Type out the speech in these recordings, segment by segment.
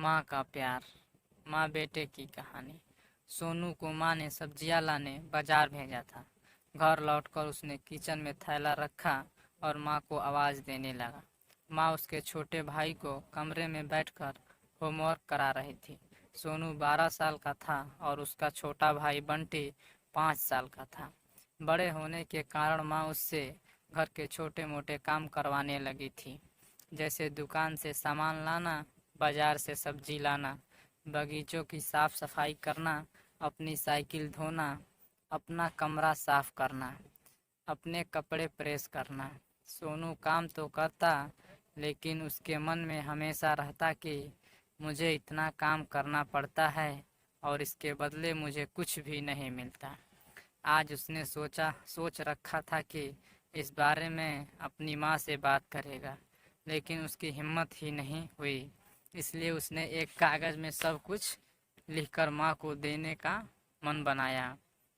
माँ का प्यार। माँ बेटे की कहानी। सोनू को माँ ने सब्जियां लाने बाजार भेजा था। घर लौटकर उसने किचन में थैला रखा और माँ को आवाज देने लगा। माँ उसके छोटे भाई को कमरे में बैठकर होमवर्क करा रही थी। सोनू 12 साल का था और उसका छोटा भाई बंटी 5 साल का था। बड़े होने के कारण माँ उससे घर के छोटे मोटे काम करवाने लगी थी, जैसे दुकान से सामान लाना, बाजार से सब्जी लाना, बगीचों की साफ सफाई करना, अपनी साइकिल धोना, अपना कमरा साफ करना, अपने कपड़े प्रेस करना। सोनू काम तो करता, लेकिन उसके मन में हमेशा रहता कि मुझे इतना काम करना पड़ता है और इसके बदले मुझे कुछ भी नहीं मिलता। आज उसने सोच रखा था कि इस बारे में अपनी माँ से बात करेगा, लेकिन उसकी हिम्मत ही नहीं हुई। इसलिए उसने एक कागज में सब कुछ लिखकर माँ को देने का मन बनाया।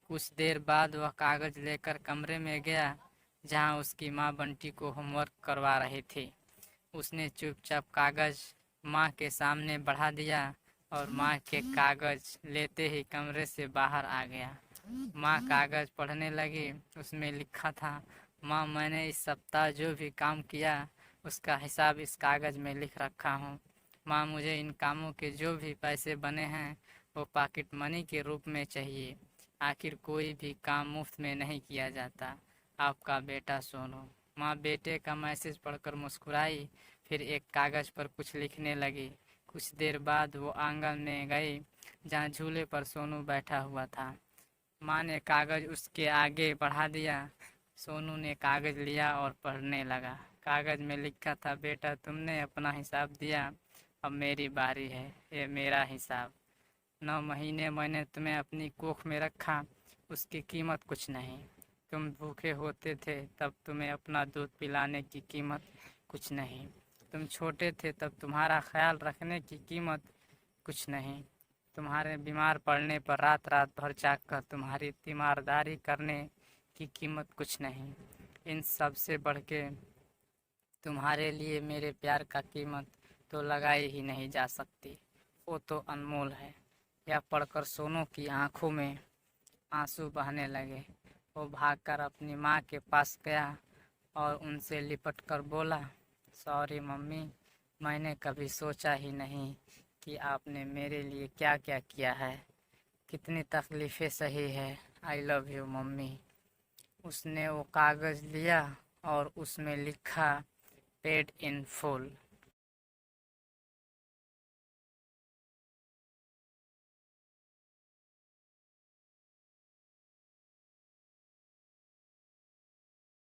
कुछ देर बाद वह कागज लेकर कमरे में गया जहाँ उसकी माँ बंटी को होमवर्क करवा रही थी। उसने चुपचाप कागज माँ के सामने बढ़ा दिया और माँ के कागज लेते ही कमरे से बाहर आ गया। माँ कागज पढ़ने लगी। उसमें लिखा था, माँ, मैंने इस सप्ताह जो भी काम किया उसका हिसाब इस कागज में लिख रखा हूँ। माँ, मुझे इन कामों के जो भी पैसे बने हैं वो पॉकेट मनी के रूप में चाहिए। आखिर कोई भी काम मुफ्त में नहीं किया जाता। आपका बेटा सोनू। माँ बेटे का मैसेज पढ़कर मुस्कुराई, फिर एक कागज पर कुछ लिखने लगी। कुछ देर बाद वो आंगन में गई जहाँ झूले पर सोनू बैठा हुआ था। माँ ने कागज उसके आगे बढ़ा दिया। सोनू ने कागज लिया और पढ़ने लगा। कागज में लिखा था, बेटा, तुमने अपना हिसाब दिया, अब मेरी बारी है, ये मेरा हिसाब। 9 महीने मैंने तुम्हें अपनी कोख में रखा, उसकी कीमत कुछ नहीं। तुम भूखे होते थे तब तुम्हें अपना दूध पिलाने की कीमत कुछ नहीं। तुम छोटे थे तब तुम्हारा ख्याल रखने की कीमत कुछ नहीं। तुम्हारे बीमार पड़ने पर रात रात भर जाग कर तुम्हारी तीमारदारी करने की कीमत कुछ नहीं। इन सब से बढ़ के तुम्हारे लिए मेरे प्यार का कीमत तो लगाई ही नहीं जा सकती, वो तो अनमोल है। यह पढ़कर सोनू की आंखों में आंसू बहने लगे। वो भागकर अपनी माँ के पास गया और उनसे लिपट कर बोला, सॉरी मम्मी, मैंने कभी सोचा ही नहीं कि आपने मेरे लिए क्या क्या किया है, कितनी तकलीफ़ें सही है। I love you mummy. उसने वो कागज़ लिया और उसमें लिखा, पेड इन फुल।